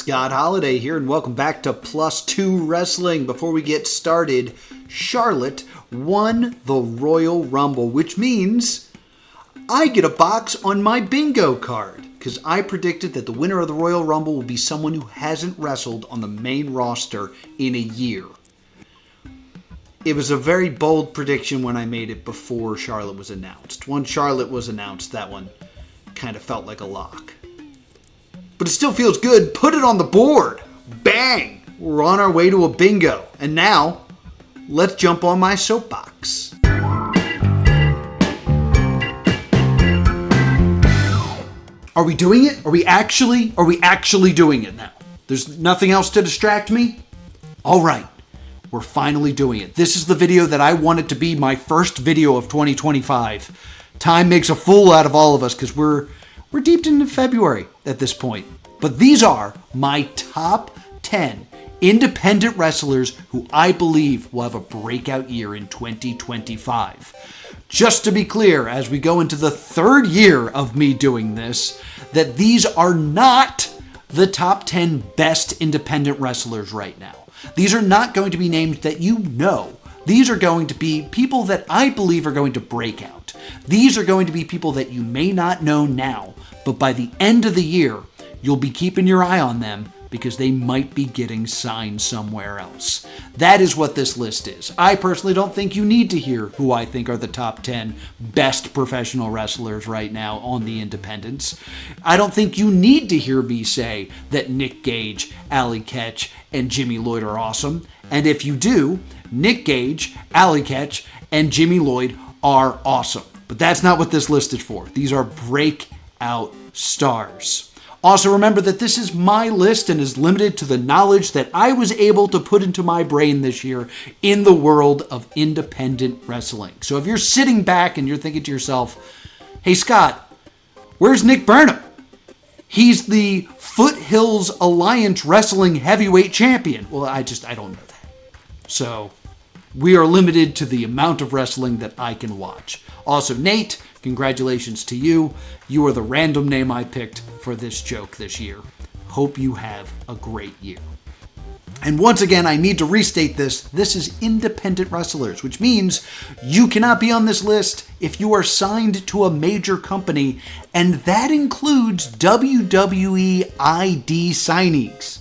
Scott Holliday here, and welcome back to Plus 2 Wrestling. Before we get started, Charlotte won the Royal Rumble, which means I get a box on my bingo card, because I predicted that the winner of the Royal Rumble will be someone who hasn't wrestled on the main roster in a year. It was a very bold prediction when I made it before Charlotte was announced. Once Charlotte was announced, that one kind of felt like a lock. But it still feels good. Put it on the board. Bang! We're on our way to a bingo. And now, let's jump on my soapbox. Are we doing it? Are we actually doing it now? There's nothing else to distract me? All right. We're finally doing it. This is the video that I wanted to be my first video of 2025. Time makes a fool out of all of us because we're deep into February at this point. But these are my top 10 independent wrestlers who I believe will have a breakout year in 2025. Just to be clear, as we go into the third year of me doing this, that these are not the top 10 best independent wrestlers right now. These are not going to be names that you know. These are going to be people that I believe are going to break out. These are going to be people that you may not know now, but by the end of the year, you'll be keeping your eye on them because they might be getting signed somewhere else. That is what this list is. I personally don't think you need to hear who I think are the top 10 best professional wrestlers right now on the independents. I don't think you need to hear me say that Nick Gage, Ali Ketch, and Jimmy Lloyd are awesome. And if you do, Nick Gage, Ali Ketch, and Jimmy Lloyd are awesome. But that's not what this list is for. These are breakout stars. Also, remember that this is my list and is limited to the knowledge that I was able to put into my brain this year in the world of independent wrestling. So if you're sitting back and you're thinking to yourself, hey Scott, where's Nick Burnham? He's the Foothills Alliance Wrestling Heavyweight Champion. Well, I don't know that. So we are limited to the amount of wrestling that I can watch. Also, Nate, congratulations to you. You are the random name I picked for this joke this year. Hope you have a great year. And once again, I need to restate this. This is independent wrestlers, which means you cannot be on this list if you are signed to a major company, and that includes WWE ID signings,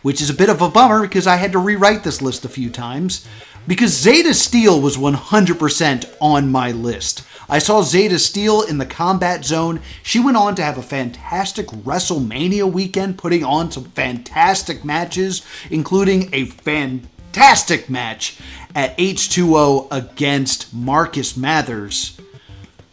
which is a bit of a bummer because I had to rewrite this list a few times because Zeta Steel was 100% on my list. I saw Zeta Steel in the Combat Zone. She went on to have a fantastic WrestleMania weekend, putting on some fantastic matches, including a fantastic match at H2O against Marcus Mathers,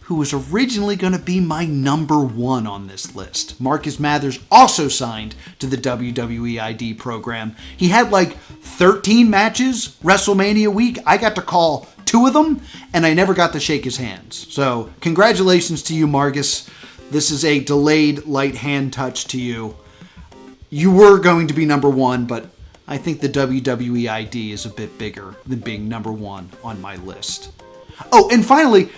who was originally going to be my number one on this list. Marcus Mathers also signed to the WWE ID program. He had like 13 matches WrestleMania week. I got to call 2 of them, and I never got to shake his hands. So congratulations to you, Marcus. This is a delayed light hand touch to you. You were going to be number one, but I think the WWE ID is a bit bigger than being number one on my list. Oh, and finally,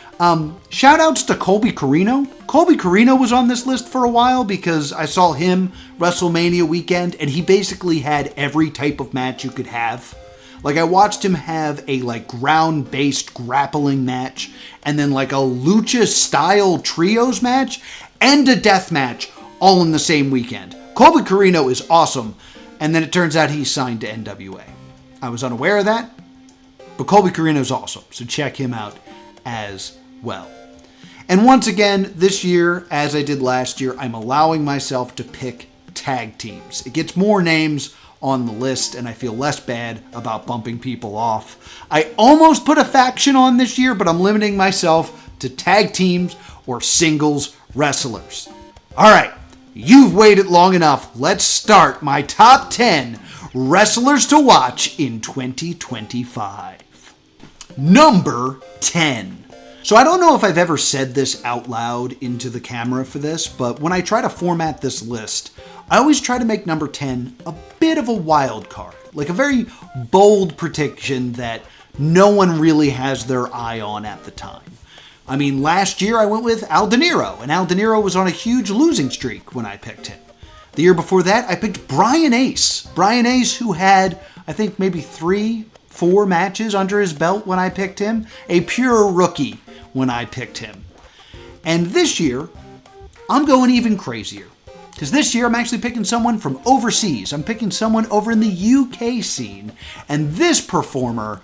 shout outs to Colby Corino. Colby Corino was on this list for a while because I saw him WrestleMania weekend, and he basically had every type of match you could have. Like, I watched him have a ground-based grappling match, and then a lucha-style trios match, and a death match, all in the same weekend. Colby Corino is awesome, and then it turns out he's signed to NWA. I was unaware of that, but Colby Corino is awesome, so check him out as well. And once again, this year, as I did last year, I'm allowing myself to pick tag teams. It gets more names on the list, and I feel less bad about bumping people off. I almost put a faction on this year, but I'm limiting myself to tag teams or singles wrestlers. All right, you've waited long enough. Let's start my top 10 wrestlers to watch in 2025. Number 10. So I don't know if I've ever said this out loud into the camera for this, but when I try to format this list, I always try to make number 10 a bit of a wild card, like a very bold prediction that no one really has their eye on at the time. I mean, last year I went with Al De Niro, and Al De Niro was on a huge losing streak when I picked him. The year before that, I picked Brian Ace. Brian Ace, who had, I think, maybe 3-4 matches under his belt when I picked him. A pure rookie when I picked him. And this year, I'm going even crazier. Because this year, I'm actually picking someone from overseas. I'm picking someone over in the UK scene. And this performer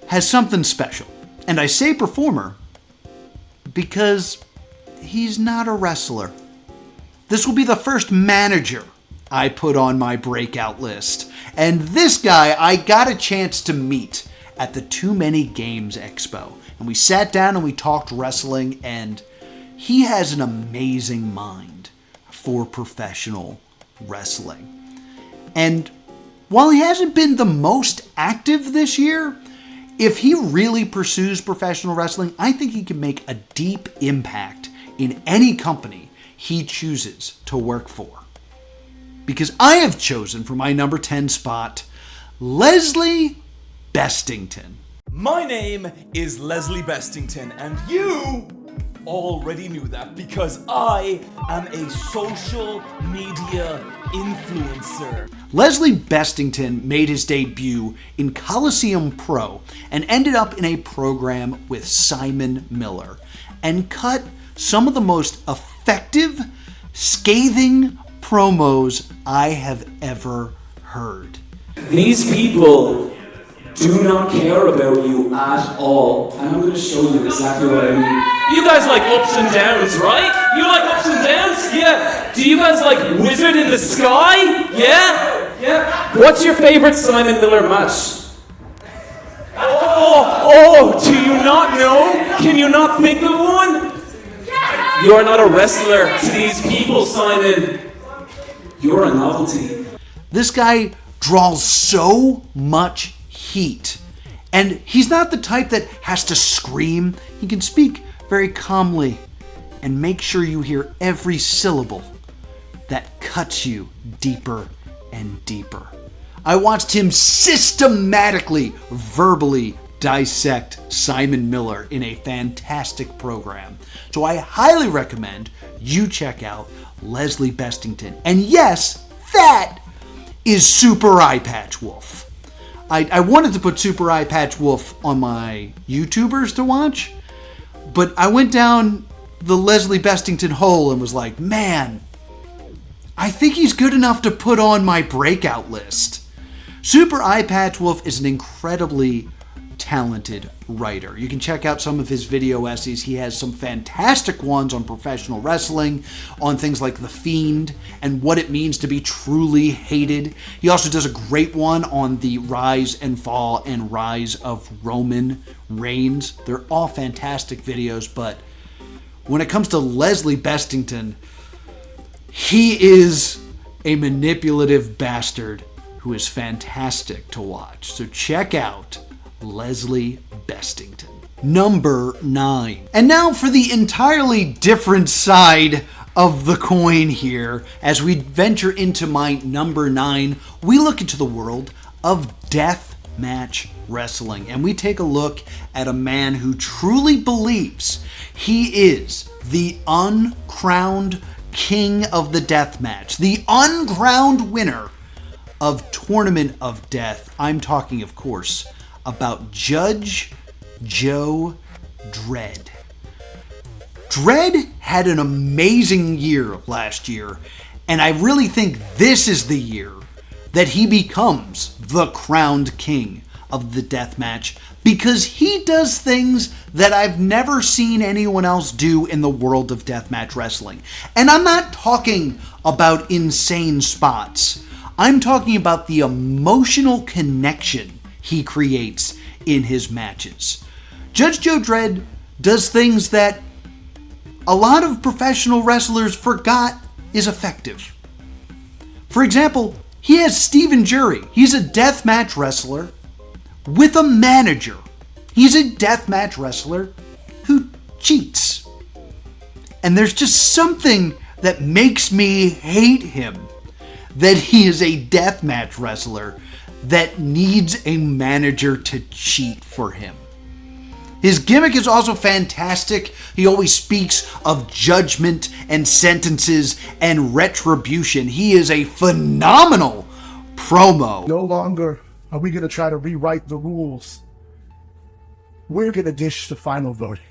has something special. And I say performer because he's not a wrestler. This will be the first manager I put on my breakout list. And this guy I got a chance to meet at the Too Many Games Expo. And we sat down and we talked wrestling, and he has an amazing mind for professional wrestling. And while he hasn't been the most active this year, if he really pursues professional wrestling, I think he can make a deep impact in any company he chooses to work for. Because I have chosen for my number 10 spot, Leslie Bestington. My name is Leslie Bestington, and you already knew that because I am a social media influencer. Leslie Bestington made his debut in Coliseum Pro and ended up in a program with Simon Miller and cut some of the most effective, scathing promos I have ever heard. These people do not care about you at all. And I'm going to show you exactly what I mean. You guys like ups and downs, right? You like ups and downs? Yeah. Do you guys like Wizard in the Sky? Yeah? Yeah. What's your favorite Simon Miller match? Do you not know? Can you not think of one? You are not a wrestler to these people, Simon. You're a novelty. This guy draws so much heat. And he's not the type that has to scream. He can speak very calmly and make sure you hear every syllable that cuts you deeper and deeper. I watched him systematically, verbally dissect Simon Miller in a fantastic program. So I highly recommend you check out Leslie Bestington. And yes, that is Super Eye Patch Wolf. I wanted to put Super Eye Patch Wolf on my YouTubers to watch, but I went down the Leslie Bestington hole and was like, man, I think he's good enough to put on my breakout list. Super Eye Patch Wolf is an incredibly talented writer. You can check out some of his video essays. He has some fantastic ones on professional wrestling, on things like The Fiend and what it means to be truly hated. He also does a great one on the rise and fall and rise of Roman Reigns. They're all fantastic videos, but when it comes to Leslie Bestington, he is a manipulative bastard who is fantastic to watch. So check out Leslie Bestington. Number 9. And now for the entirely different side of the coin here. As we venture into my number 9, we look into the world of death match wrestling. And we take a look at a man who truly believes he is the uncrowned king of the death match, the uncrowned winner of Tournament of Death. I'm talking, of course, about Judge Joe Dredd. Dredd had an amazing year last year, and I really think this is the year that he becomes the crowned king of the deathmatch, because he does things that I've never seen anyone else do in the world of deathmatch wrestling. And I'm not talking about insane spots. I'm talking about the emotional connection he creates in his matches. Judge Joe Dredd does things that a lot of professional wrestlers forgot is effective. For example, he has Stephen Jury. He's a deathmatch wrestler with a manager. He's a deathmatch wrestler who cheats. And there's just something that makes me hate him, that he is a deathmatch wrestler that needs a manager to cheat for him. His gimmick is also fantastic. He always speaks of judgment and sentences and retribution. He is a phenomenal promo. No longer are we going to try to rewrite the rules. We're going to dish the final verdict.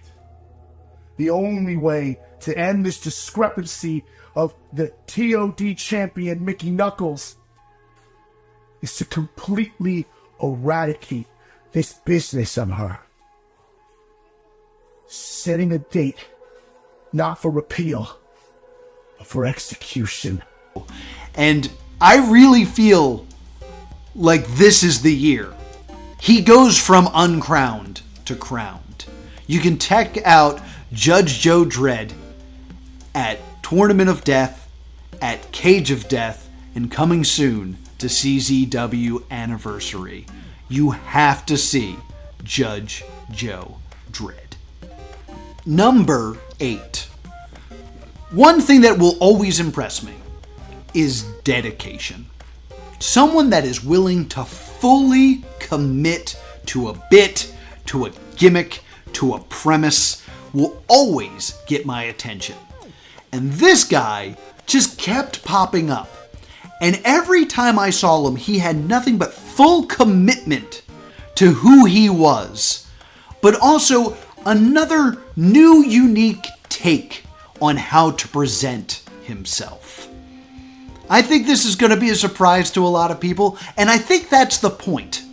The only way to end this discrepancy of the TOD champion Mickey Knuckles is to completely eradicate this business of her. Setting a date, not for repeal, but for execution. And I really feel like this is the year. He goes from uncrowned to crowned. You can check out Judge Joe Dredd at Tournament of Death, at Cage of Death, and coming soon to CZW Anniversary. You have to see Judge Joe Dredd. Number 8. One thing that will always impress me is dedication. Someone that is willing to fully commit to a bit, to a gimmick, to a premise will always get my attention. And this guy just kept popping up. And every time I saw him, he had nothing but full commitment to who he was, but also another new, unique take on how to present himself. I think this is going to be a surprise to a lot of people, and I think that's the point.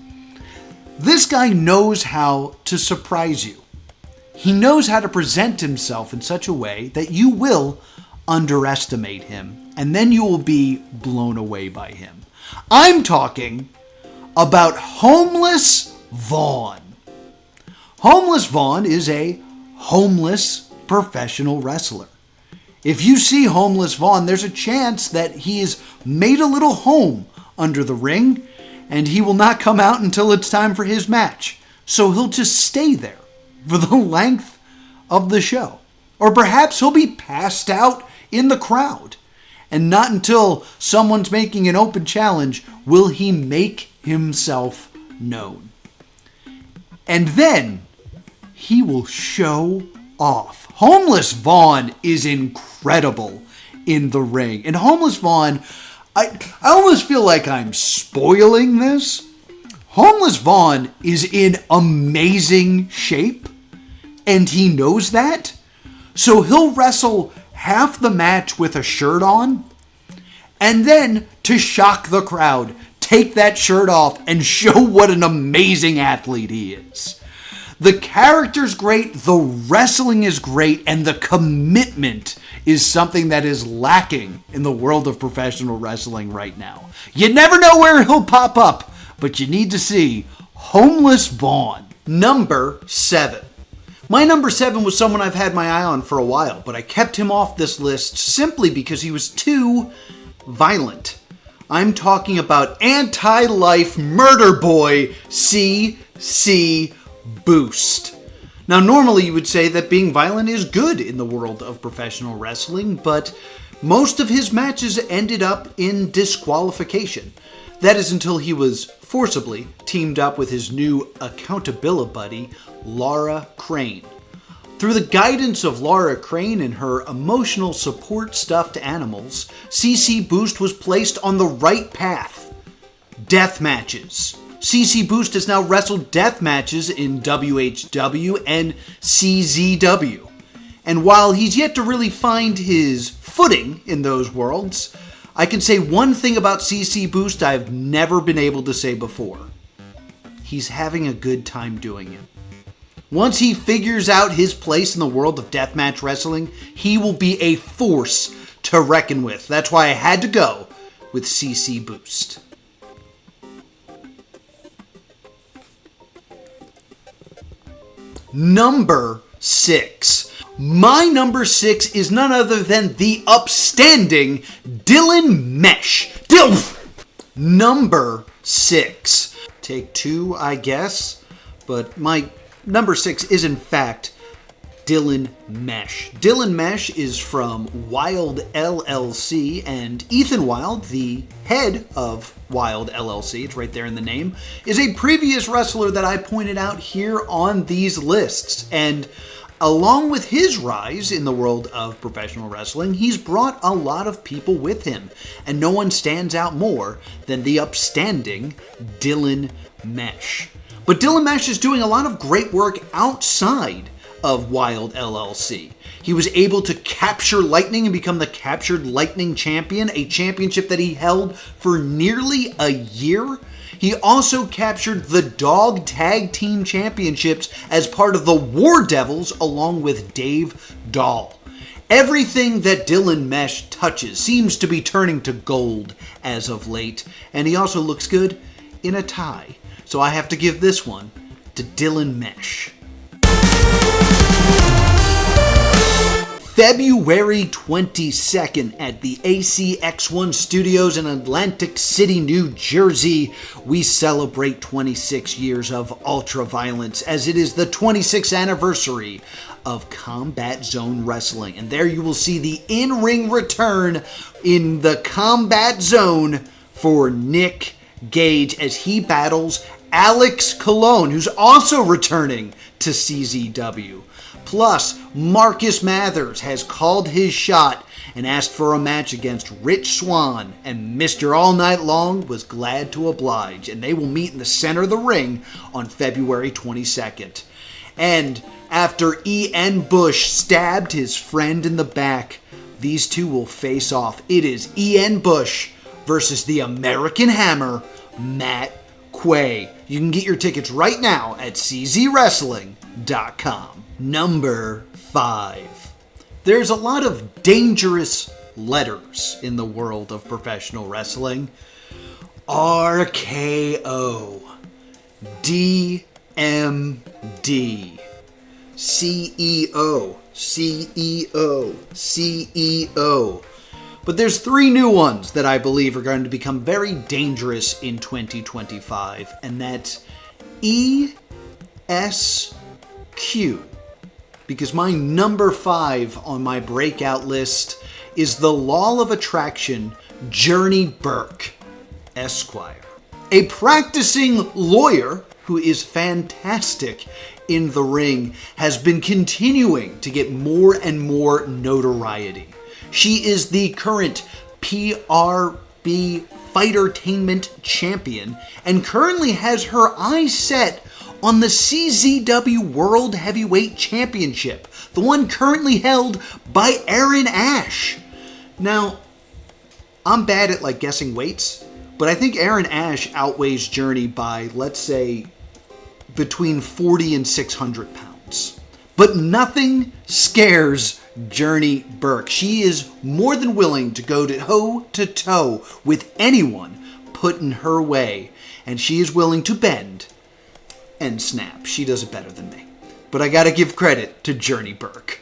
This guy knows how to surprise you. He knows how to present himself in such a way that you will underestimate him, and then you will be blown away by him. I'm talking about Homeless Vaughn. Homeless Vaughn is a homeless professional wrestler. If you see Homeless Vaughn, there's a chance that he is made a little home under the ring, and he will not come out until it's time for his match. So he'll just stay there for the length of the show. Or perhaps he'll be passed out in the crowd. And not until someone's making an open challenge will he make himself known. And then he will show off. Homeless Vaughn is incredible in the ring. And Homeless Vaughn, I almost feel like I'm spoiling this. Homeless Vaughn is in amazing shape, and he knows that. So he'll wrestle half the match with a shirt on, and then, to shock the crowd, take that shirt off and show what an amazing athlete he is. The character's great, the wrestling is great, and the commitment is something that is lacking in the world of professional wrestling right now. You never know where he'll pop up, but you need to see Homeless Vaughn. Number 7. My number 7 was someone I've had my eye on for a while, but I kept him off this list simply because he was too violent. I'm talking about anti-life murder boy CC Boost. Now, normally you would say that being violent is good in the world of professional wrestling, but most of his matches ended up in disqualification. That is until he was forcibly teamed up with his new accountability buddy, Laura Crane. Through the guidance of Laura Crane and her emotional support stuffed animals, CC Boost was placed on the right path. Death matches. CC Boost has now wrestled death matches in WHW and CZW. And while he's yet to really find his footing in those worlds, I can say one thing about CC Boost I've never been able to say before. He's having a good time doing it. Once he figures out his place in the world of deathmatch wrestling, he will be a force to reckon with. That's why I had to go with CC Boost. Number 6. My number 6 is none other than the upstanding Dylan Mesh. Number 6. Take 2, I guess. But my number 6 is in fact Dylan Mesh. Dylan Mesh is from Wild LLC, and Ethan Wild, the head of Wild LLC, it's right there in the name, is a previous wrestler that I pointed out here on these lists. And along with his rise in the world of professional wrestling, he's brought a lot of people with him, and no one stands out more than the upstanding Dylan Mesh. But Dylan Mesh is doing a lot of great work outside of Wild LLC. He was able to capture Lightning and become the Captured Lightning Champion, a championship that he held for nearly a year. He also captured the Dog Tag Team Championships as part of the War Devils along with Dave Dahl. Everything that Dylan Mesh touches seems to be turning to gold as of late, and he also looks good in a tie. So I have to give this one to Dylan Mesh. February 22nd at the ACX1 Studios in Atlantic City, New Jersey, we celebrate 26 years of Ultra Violence as it is the 26th anniversary of Combat Zone Wrestling. And there you will see the in-ring return in the Combat Zone for Nick Gage as he battles Alex Colon, who's also returning to CZW. Plus, Marcus Mathers has called his shot and asked for a match against Rich Swann, and Mr. All Night Long was glad to oblige, and they will meet in the center of the ring on February 22nd. And after E.N. Bush stabbed his friend in the back, these two will face off. It is E.N. Bush versus the American Hammer, Matt Quay. You can get your tickets right now at czwrestling.com. Number 5. There's a lot of dangerous letters in the world of professional wrestling. RKO, DMD, CEO, CEO. But there's 3 new ones that I believe are going to become very dangerous in 2025, and that's ESQ. Because my number 5 on my breakout list is the Law of Attraction, Journey Burke, Esquire. A practicing lawyer who is fantastic in the ring, has been continuing to get more and more notoriety. She is the current PRB Fightertainment champion and currently has her eyes set on the CZW World Heavyweight Championship, the one currently held by Aaron Ash. Now, I'm bad at guessing weights, but I think Aaron Ash outweighs Journey by, let's say, between 40 and 600 pounds. But nothing scares Journey Burke. She is more than willing to go toe-to-toe with anyone put in her way, and she is willing to bend and snap. She does it better than me. But I gotta give credit to Journey Burke.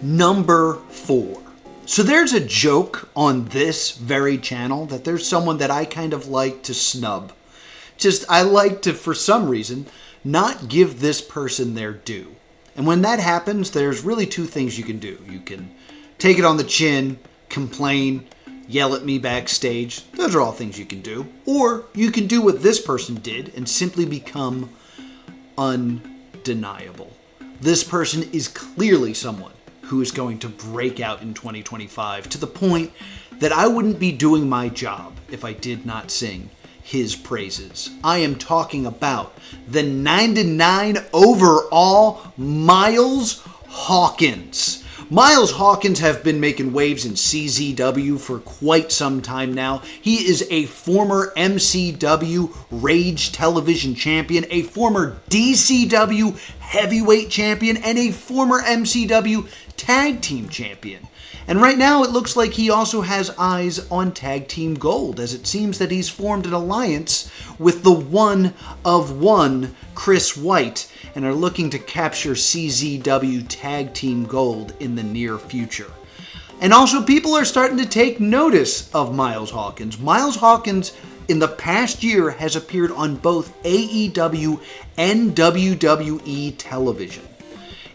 Number 4. So there's a joke on this very channel that there's someone that I kind of like to snub. I like to, for some reason, not give this person their due. And when that happens, there's really 2 things you can do. You can take it on the chin, complain, yell at me backstage. Those are all things you can do. Or you can do what this person did and simply become undeniable. This person is clearly someone who is going to break out in 2025 to the point that I wouldn't be doing my job if I did not sing his praises. I am talking about the 99 overall Miles Hawkins. Miles Hawkins have been making waves in CZW for quite some time now. He is a former MCW Rage Television Champion, a former DCW Heavyweight Champion, and a former MCW Tag Team Champion. And right now it looks like he also has eyes on Tag Team Gold, as it seems that he's formed an alliance with the one of one Chris White and are looking to capture CZW Tag Team Gold in the near future. And also people are starting to take notice of Miles Hawkins. Miles Hawkins in the past year has appeared on both AEW and WWE television.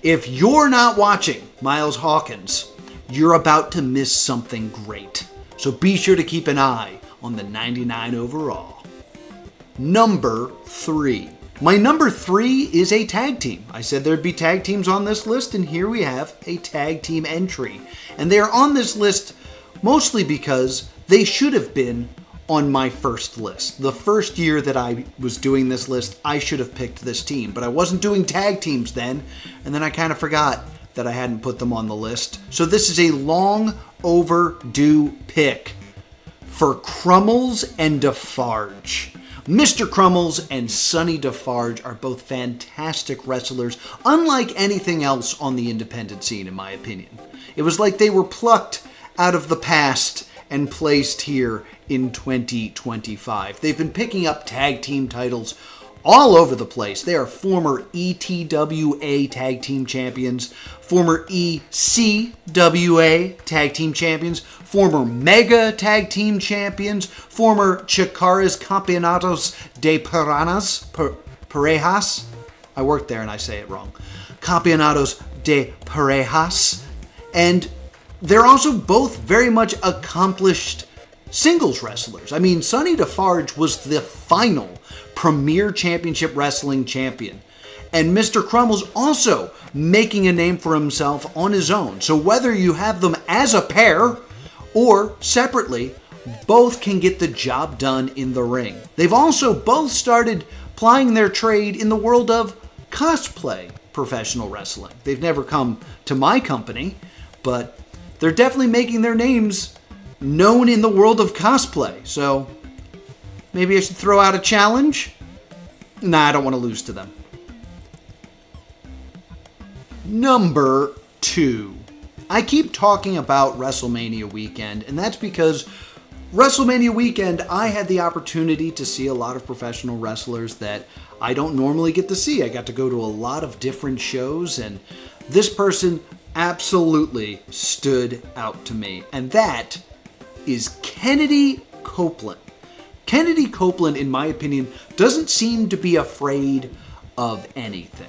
If you're not watching Miles Hawkins, you're about to miss something great. So be sure to keep an eye on the 99 overall. Number 3. My number 3 is a tag team. I said there'd be tag teams on this list, and here we have a tag team entry. And they are on this list mostly because they should have been on my first list. The first year that I was doing this list, I should have picked this team, but I wasn't doing tag teams then, and then I kind of forgot that I hadn't put them on the list. So this is a long overdue pick for Crummels and Defarge. Mr. Crummels and Sonny Defarge are both fantastic wrestlers, unlike anything else on the independent scene, in my opinion. It was like they were plucked out of the past and placed here in 2025. They've been picking up tag team titles all over the place. They are former ETWA tag team champions, former ECWA tag team champions, former Mega tag team champions, former Chikara's Campeonatos de Parejas. I worked there and I say it wrong. Campeonatos de Parejas. And they're also both very much accomplished singles wrestlers. I mean, Sonny Defarge was the final Premier Championship Wrestling champion. And Mr. Crummels also making a name for himself on his own. So whether you have them as a pair or separately, both can get the job done in the ring. They've also both started plying their trade in the world of cosplay professional wrestling. They've never come to my company, but they're definitely making their names known in the world of cosplay. So maybe I should throw out a challenge? Nah, I don't want to lose to them. Number 2. I keep talking about WrestleMania weekend, and that's because WrestleMania weekend, I had the opportunity to see a lot of professional wrestlers that I don't normally get to see. I got to go to a lot of different shows, and this person absolutely stood out to me, and that is Kennedy Copeland. Kennedy Copeland, in my opinion, doesn't seem to be afraid of anything.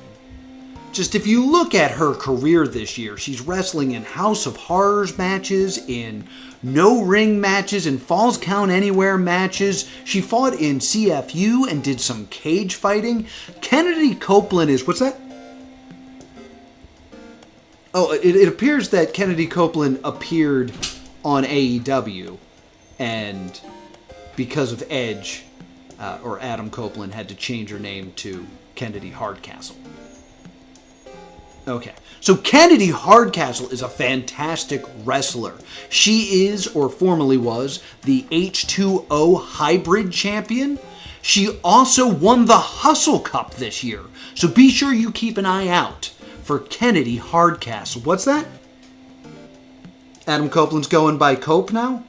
Just if you look at her career this year, she's wrestling in House of Horrors matches, in no ring matches, in Falls Count Anywhere matches. She fought in CFU and did some cage fighting. Kennedy Copeland is, what's that? Oh, it appears that Kennedy Copeland appeared on AEW, and because of Edge, or Adam Copeland had to change her name to Kennedy Hardcastle. Okay, so Kennedy Hardcastle is a fantastic wrestler. She is, or formerly was, the H2O Hybrid Champion. She also won the Hustle Cup this year, so be sure you keep an eye out for Kennedy Hardcastle. What's that? Adam Copeland's going by Cope now?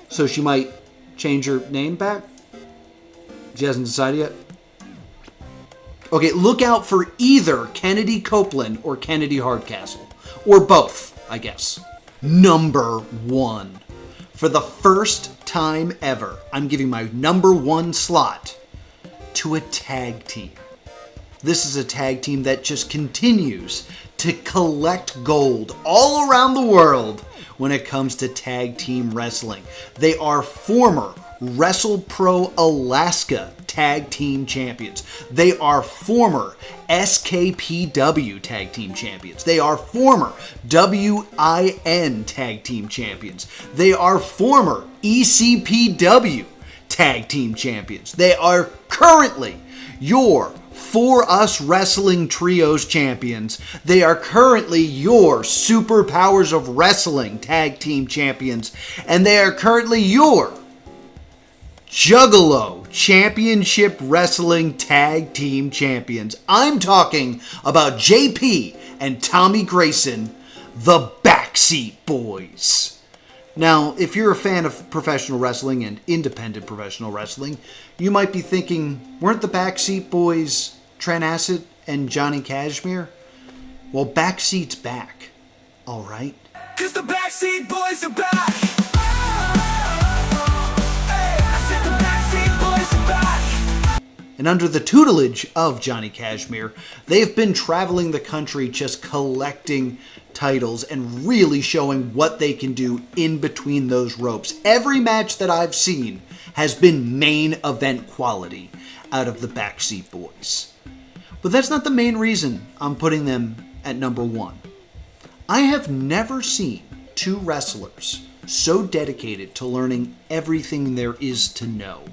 So she might change her name back? She hasn't decided yet? Okay, look out for either Kennedy Copeland or Kennedy Hardcastle. Or both, I guess. Number 1. For the first time ever, I'm giving my number 1 slot to a tag team. This is a tag team that just continues to collect gold all around the world when it comes to tag team wrestling. They are former WrestlePro Alaska Tag Team Champions. They are former SKPW Tag Team Champions. They are former WIN Tag Team Champions. They are former ECPW Tag Team Champions. They are currently your For Us Wrestling Trios Champions. They are currently your Superpowers of Wrestling Tag Team Champions. And they are currently your Juggalo Championship Wrestling Tag Team Champions. I'm talking about JP and Tommy Grayson, the Backseat Boys. Now, if you're a fan of professional wrestling and independent professional wrestling, you might be thinking, weren't the Backseat Boys Trent Acid and Johnny Kashmere? Well, Backseat's back, all right? 'Cause the Backseat Boys are back. And under the tutelage of Johnny Kashmere, they've been traveling the country just collecting titles and really showing what they can do in between those ropes. Every match that I've seen has been main event quality out of the Backseat Boys. But that's not the main reason I'm putting them at number 1. I have never seen two wrestlers so dedicated to learning everything there is to know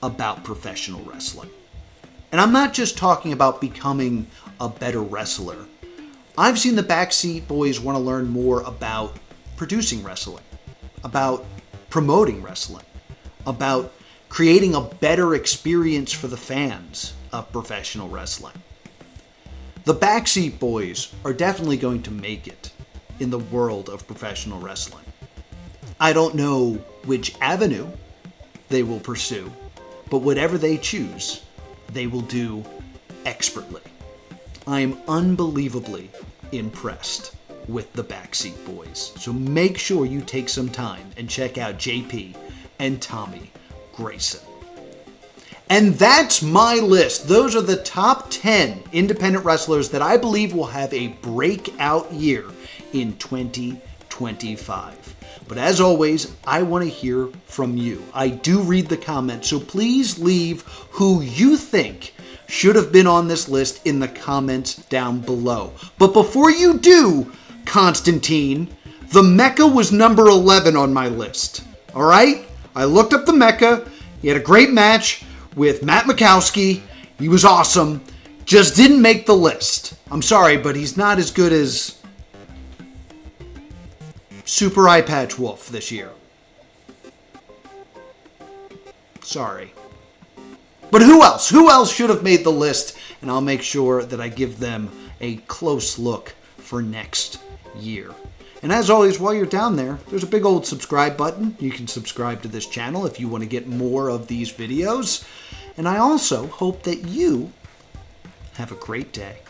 about professional wrestling. And I'm not just talking about becoming a better wrestler. I've seen the Backseat Boys want to learn more about producing wrestling, about promoting wrestling, about creating a better experience for the fans of professional wrestling. The Backseat Boys are definitely going to make it in the world of professional wrestling. I don't know which avenue they will pursue, but whatever they choose, they will do expertly. I am unbelievably impressed with the Backseat Boys. So make sure you take some time and check out JP and Tommy Grayson. And that's my list. Those are the top 10 independent wrestlers that I believe will have a breakout year in 2025. But as always, I want to hear from you. I do read the comments, so please leave who you think should have been on this list in the comments down below. But before you do, Constantine, the Mecca was number 11 on my list. All right? I looked up the Mecca. He had a great match with Matt Mikowski. He was awesome. Just didn't make the list. I'm sorry, but he's not as good as Super Eye Patch Wolf this year. Sorry. But who else? Who else should have made the list? And I'll make sure that I give them a close look for next year. And as always, while you're down there, there's a big old subscribe button. You can subscribe to this channel if you want to get more of these videos. And I also hope that you have a great day.